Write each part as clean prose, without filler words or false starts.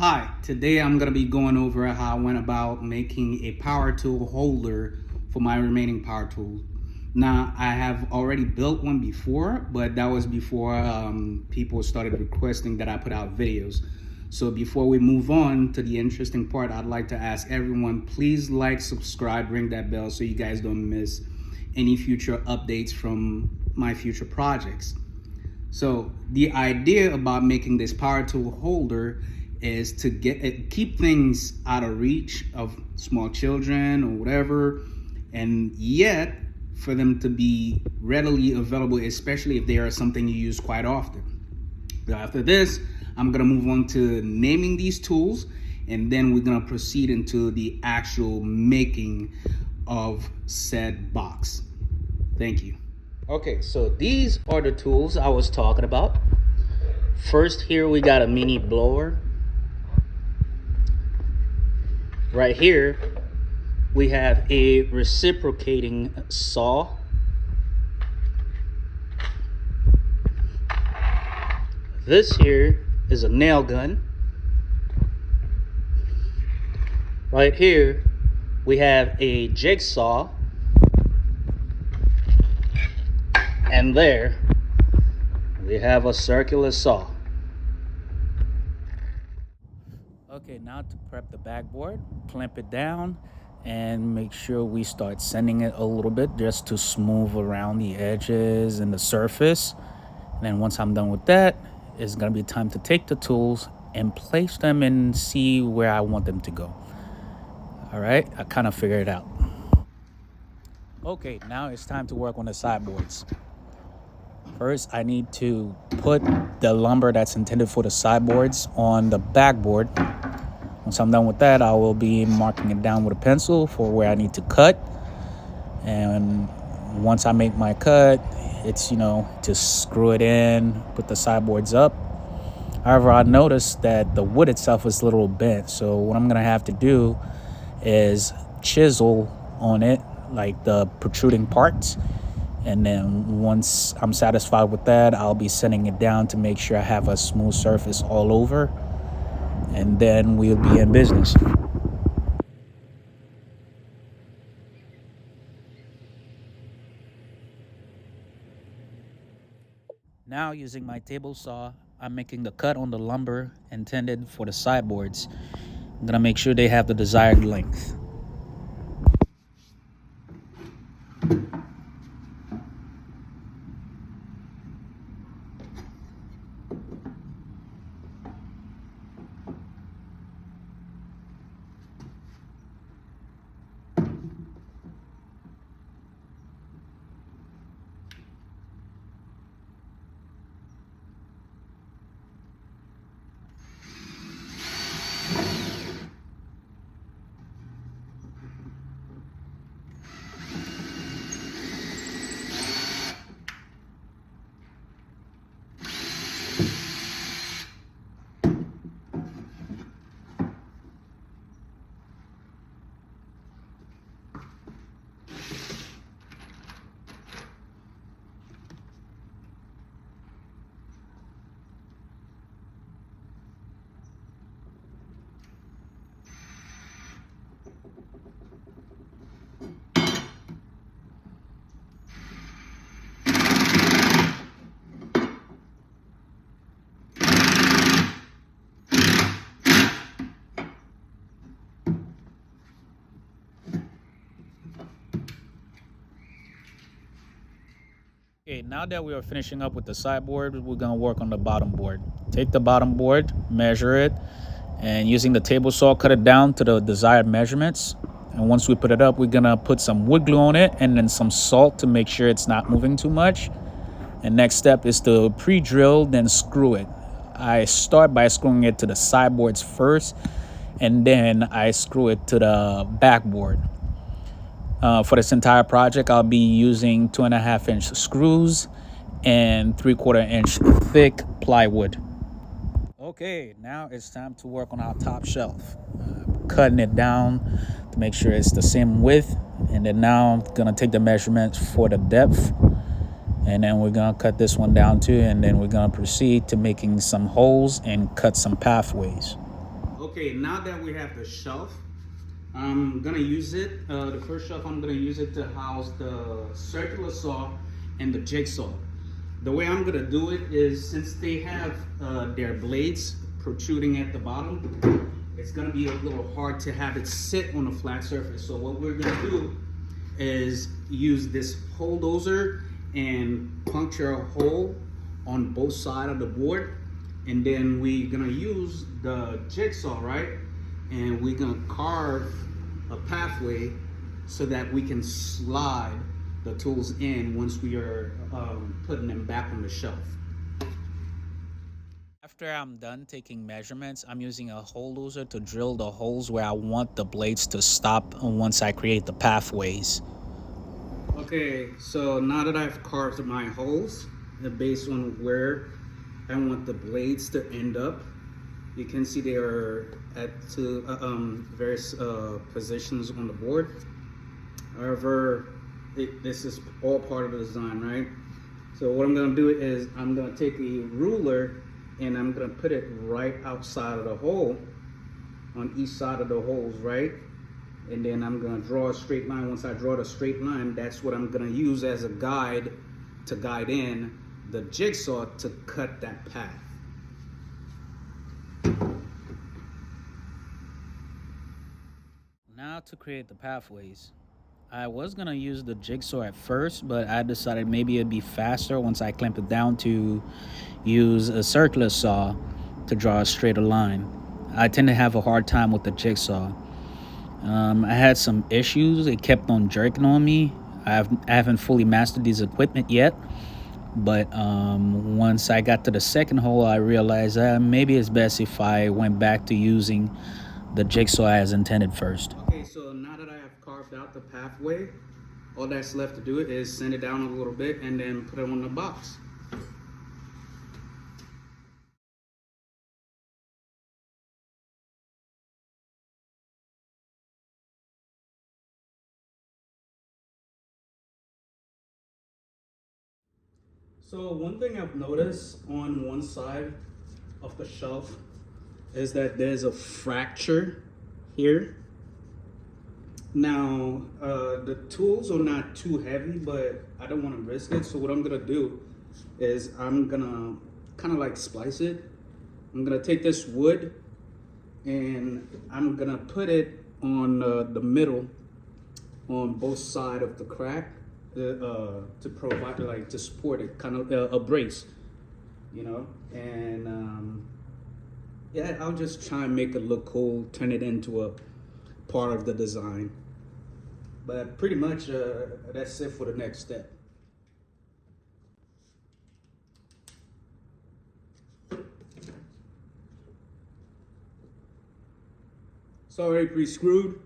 Hi, today I'm going to be going over how I went about making a power tool holder for my remaining power tools. Now, I have already built one before, but that was before people started requesting that I put out videos. So before we move on to the interesting part, I'd like to ask everyone, please like, subscribe, ring that bell so you guys don't miss any future updates from my future projects. So the idea about making this power tool holder is to keep things out of reach of small children or whatever, and yet for them to be readily available, especially if they are something you use quite often. So after this, I'm gonna move on to naming these tools, and then we're gonna proceed into the actual making of said box. Thank you. Okay, so these are the tools I was talking about. First, here we got a mini blower. Right here, we have a reciprocating saw. This here is a nail gun. Right here, we have a jigsaw. And there, we have a circular saw. Okay, now to prep the backboard, clamp it down and make sure we start sanding it a little bit just to smooth around the edges and the surface. And then once I'm done with that, it's gonna be time to take the tools and place them and see where I want them to go. All right, I kind of figured it out. Okay, now it's time to work on the sideboards. First, I need to put the lumber that's intended for the sideboards on the backboard. Once I'm done with that, I will be marking it down with a pencil for where I need to cut. And once I make my cut, it's, to screw it in, put the sideboards up. However, I noticed that the wood itself is a little bent. So what I'm gonna have to do is chisel on it, like the protruding parts. And then once I'm satisfied with that, I'll be sanding it down to make sure I have a smooth surface all over. And then we'll be in business. Now, using my table saw, I'm making the cut on the lumber intended for the sideboards. I'm gonna make sure they have the desired length. Okay, now that we are finishing up with the sideboard, we're gonna work on the bottom board. Take the bottom board, measure it, and using the table saw, cut it down to the desired measurements. And once we put it up, we're gonna put some wood glue on it and then some salt to make sure it's not moving too much. And next step is to pre-drill, then screw it. I start by screwing it to the sideboards first, and then I screw it to the backboard. For this entire project, I'll be using 2.5-inch screws and 3/4-inch thick plywood. Okay, now it's time to work on our top shelf. Cutting it down to make sure it's the same width, and then now I'm gonna take the measurements for the depth, and then we're gonna cut this one down too, and then we're gonna proceed to making some holes and cut some pathways. Okay, now that we have the shelf, I'm gonna use it. The first shelf, I'm gonna use it to house the circular saw and the jigsaw. The way I'm gonna do it is, since they have their blades protruding at the bottom, it's gonna be a little hard to have it sit on a flat surface. So what we're gonna do is use this bulldozer and puncture a hole on both sides of the board, and then we're gonna use the jigsaw, right? And we're gonna carve a pathway so that we can slide the tools in once we are putting them back on the shelf. After I'm done taking measurements, I'm using a hole loser to drill the holes where I want the blades to stop once I create the pathways. Okay, so now that I've carved my holes based on where I want the blades to end up, you can see they are at various positions on the board. However, this is all part of the design, right? So what I'm gonna do is I'm gonna take a ruler and I'm gonna put it right outside of the hole, on each side of the holes, right? And then I'm gonna draw a straight line. Once I draw the straight line, that's what I'm gonna use as a guide to guide in the jigsaw to cut that path. Now to create the pathways. I was gonna use the jigsaw at first, but I decided maybe it'd be faster once I clamp it down to use a circular saw to draw a straighter line. I tend to have a hard time with the jigsaw. I had some issues. It kept on jerking on me. I haven't fully mastered these equipment yet, but once I got to the second hole, I realized maybe it's best if I went back to using the jigsaw as intended first. Okay, so now that I have carved out the pathway, all that's left to do is sand it down a little bit and then put it on the box. So one thing I've noticed on one side of the shelf is that there's a fracture here. Now, the tools are not too heavy, but I don't want to risk it. So what I'm gonna do is I'm gonna kind of like splice it. I'm gonna take this wood and I'm gonna put it on the middle, on both sides of the crack, to provide, like, to support it, kind of a brace, you know. And yeah, I'll just try and make it look cool, turn it into a part of the design. But pretty much that's it for the next step. It's already pre-screwed.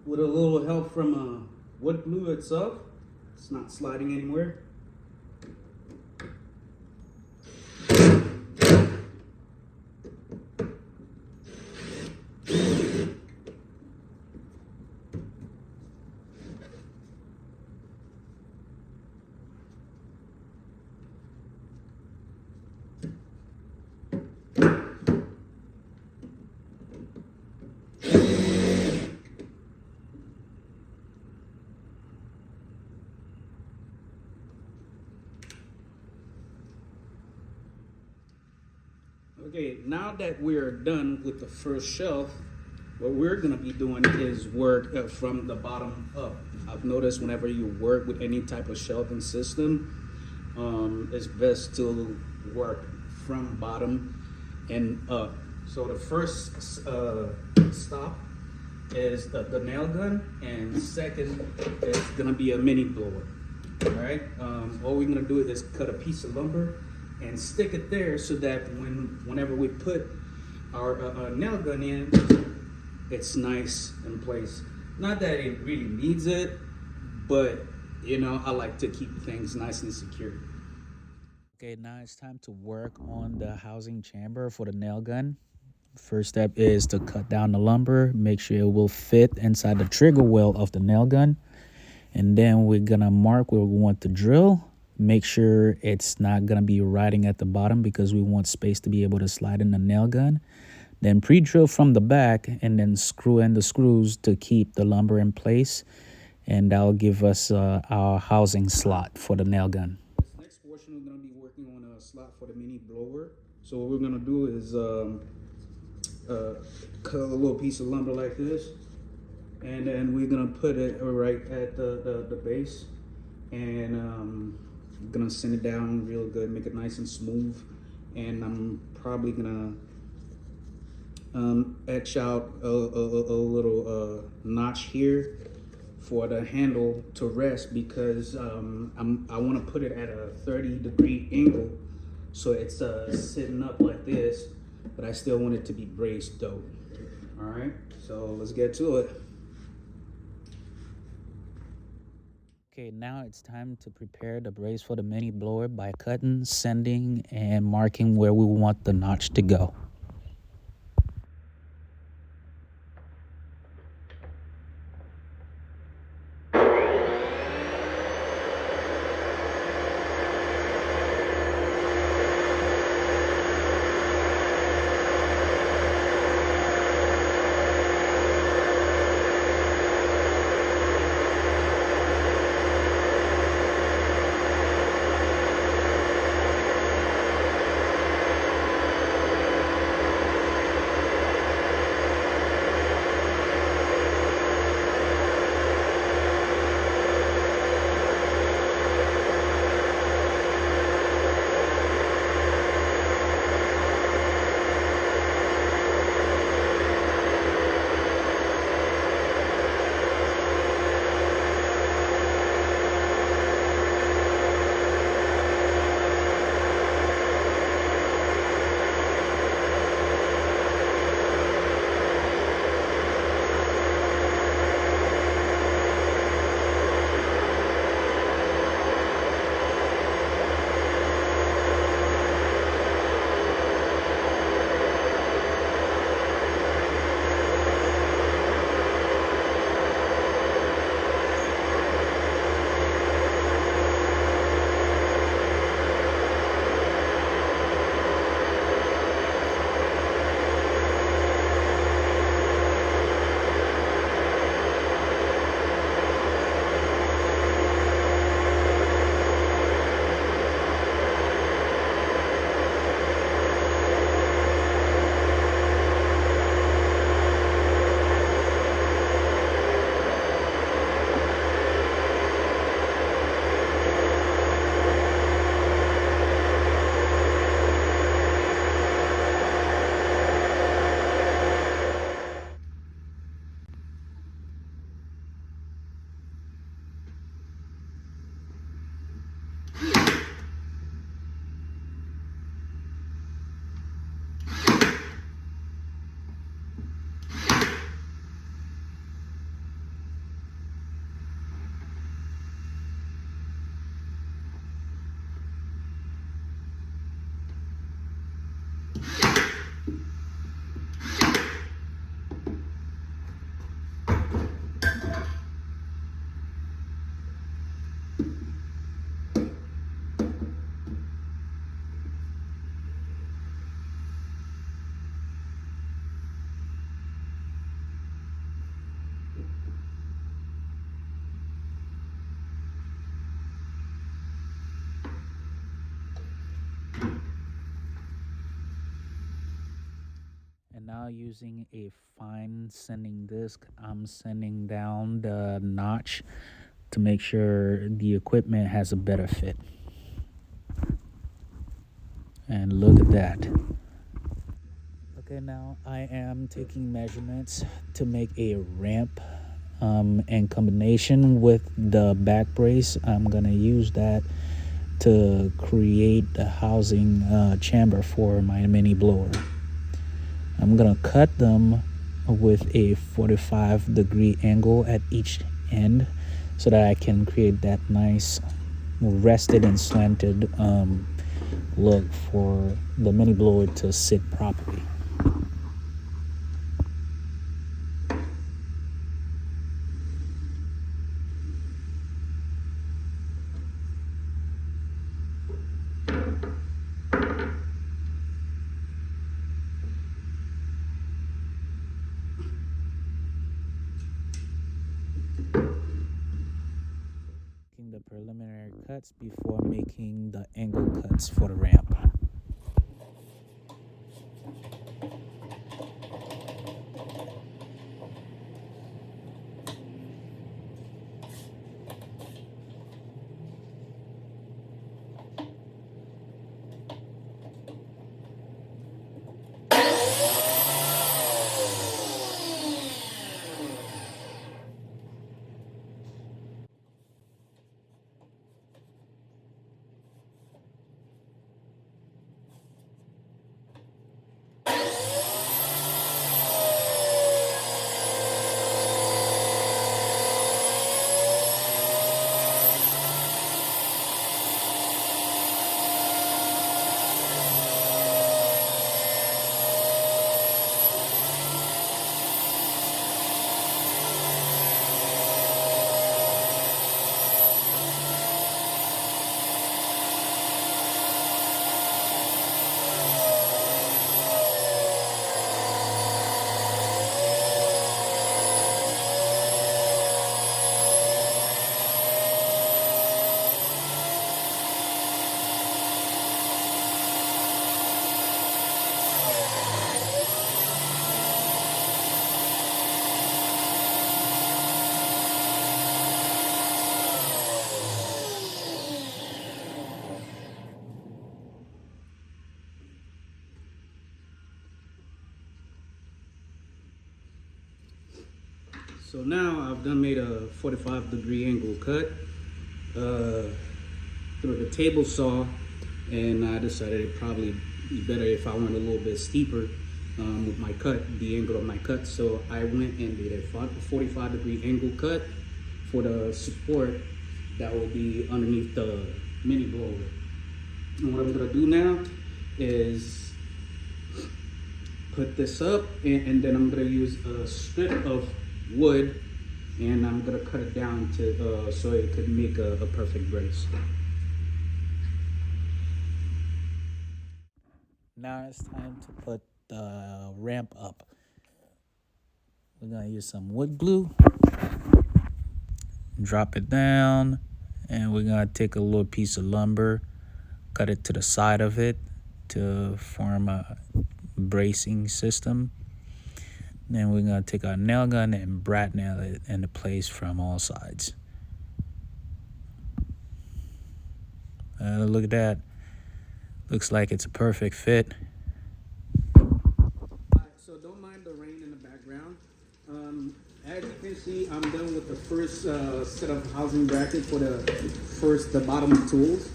With a little help from wood glue itself, it's not sliding anywhere. Okay, now that we're done with the first shelf, what we're gonna be doing is work from the bottom up. I've noticed whenever you work with any type of shelving system, it's best to work from bottom and up. So the first stop is the nail gun, and second is gonna be a mini blower. All right, all we're gonna do is cut a piece of lumber and stick it there so that whenever we put our nail gun in, it's nice in place. Not that it really needs it, but you know, I like to keep things nice and secure. Okay, now it's time to work on the housing chamber for the nail gun. First step is to cut down the lumber, make sure it will fit inside the trigger well of the nail gun. And then we're gonna mark where we want to drill. Make sure it's not going to be riding at the bottom because we want space to be able to slide in the nail gun. Then pre-drill from the back and then screw in the screws to keep the lumber in place. And that'll give us our housing slot for the nail gun. This next portion, we're going to be working on a slot for the mini blower. So what we're going to do is cut a little piece of lumber like this. And then we're going to put it right at the base. And I'm going to sand it down real good, make it nice and smooth. And I'm probably going to etch out a little notch here for the handle to rest, because I want to put it at a 30-degree angle, so it's sitting up like this, but I still want it to be braced though. All right, so let's get to it. Okay, now it's time to prepare the brace for the mini blower by cutting, sanding, and marking where we want the notch to go. And now using a fine sanding disc, I'm sanding down the notch to make sure the equipment has a better fit. And look at that. Okay, now I am taking measurements to make a ramp in combination with the back brace. I'm gonna use that to create the housing chamber for my mini blower. I'm gonna cut them with a 45-degree angle at each end so that I can create that nice rested and slanted look for the mini blower to sit properly. cuts before making the angle cuts for the ramp. So now I've done made a 45-degree angle cut through the table saw, and I decided it'd probably be better if I went a little bit steeper with my cut, the angle of my cut. So I went and did a 45-degree angle cut for the support that will be underneath the mini blower. And what I'm gonna do now is put this up, and then I'm gonna use a strip of wood, and I'm gonna cut it down to so it could make a perfect brace. Now it's time to put the ramp up. We're gonna use some wood glue, drop it down, and we're gonna take a little piece of lumber, cut it to the side of it to form a bracing system. Then we're gonna take our nail gun and brat nail it into place from all sides. Look at that. Looks like it's a perfect fit. So don't mind the rain in the background. As you can see, I'm done with the first set of housing brackets for the bottom tools.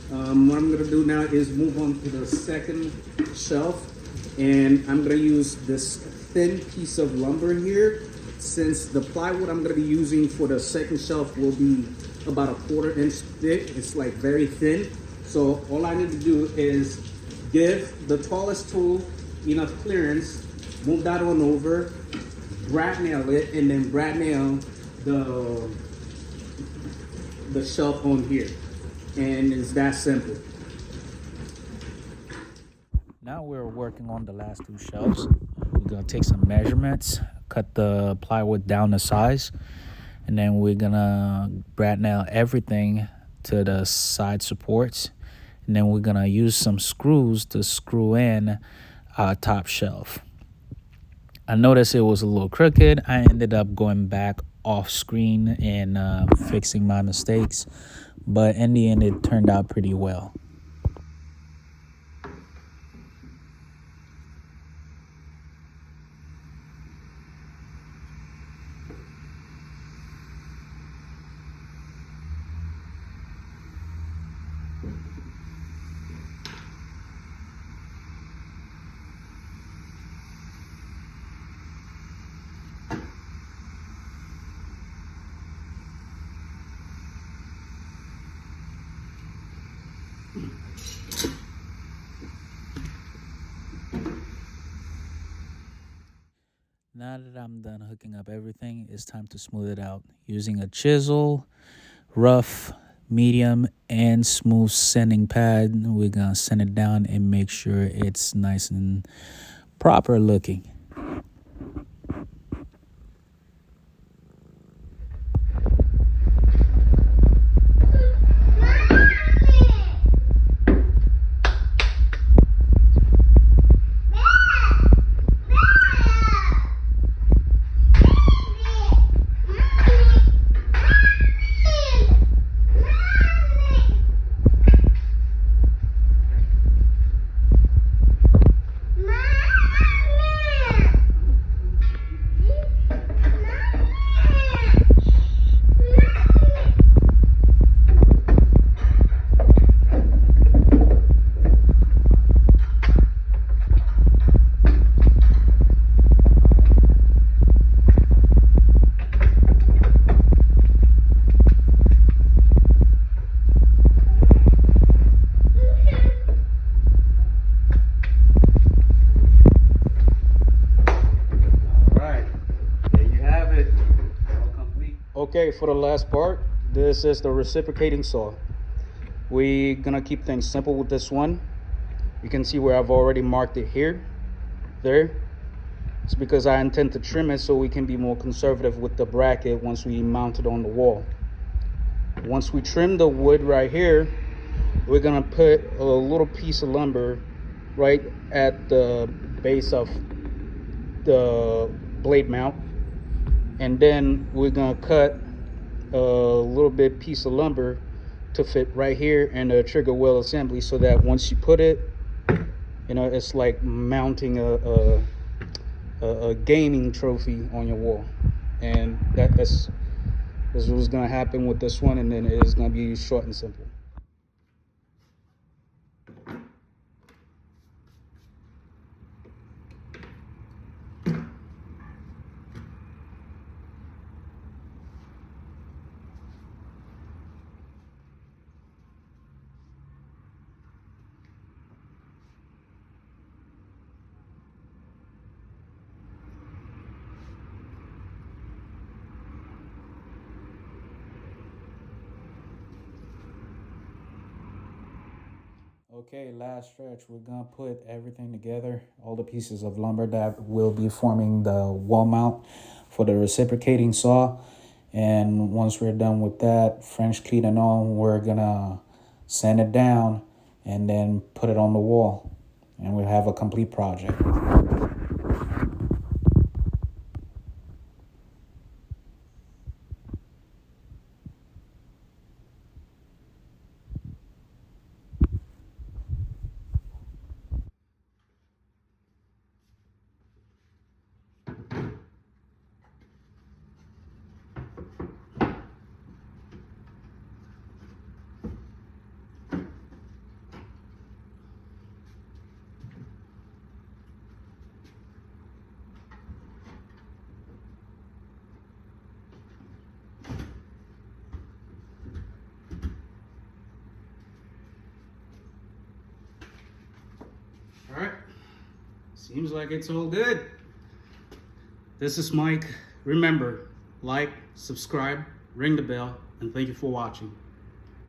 What I'm gonna do now is move on to the second shelf, and I'm gonna use this thin piece of lumber here. Since the plywood I'm gonna be using for the second shelf will be about a 1/4 inch thick, it's like very thin. So all I need to do is give the tallest tool enough clearance, move that on over, brat nail it, and then brat nail the shelf on here. And it's that simple. Now we're working on the last two shelves. We're gonna take some measurements, cut the plywood down to size, and then we're gonna brat nail everything to the side supports, and then we're gonna use some screws to screw in our top shelf. I noticed it was a little crooked. I ended up going back off screen and fixing my mistakes, but in the end it turned out pretty well. Now that I'm done hooking up everything, it's time to smooth it out. Using a chisel, rough, medium, and smooth sanding pad, we're gonna sand it down and make sure it's nice and proper looking. Okay, for the last part, this is the reciprocating saw. We're gonna keep things simple with this one. You can see where I've already marked it here, there. It's because I intend to trim it so we can be more conservative with the bracket once we mount it on the wall. Once we trim the wood right here, we're gonna put a little piece of lumber right at the base of the blade mount, and then we're gonna cut a little bit piece of lumber to fit right here in the trigger wheel assembly, so that once you put it, you know, it's like mounting a gaming trophy on your wall. And that's what's gonna happen with this one, and then it is gonna be short and simple. Okay, last stretch. We're gonna put everything together, all the pieces of lumber that will be forming the wall mount for the reciprocating saw. And once we're done with that, French cleat and all, we're gonna sand it down and then put it on the wall. And we'll have a complete project. All right, seems like it's all good. This is Mike. Remember, like, subscribe, ring the bell, and thank you for watching.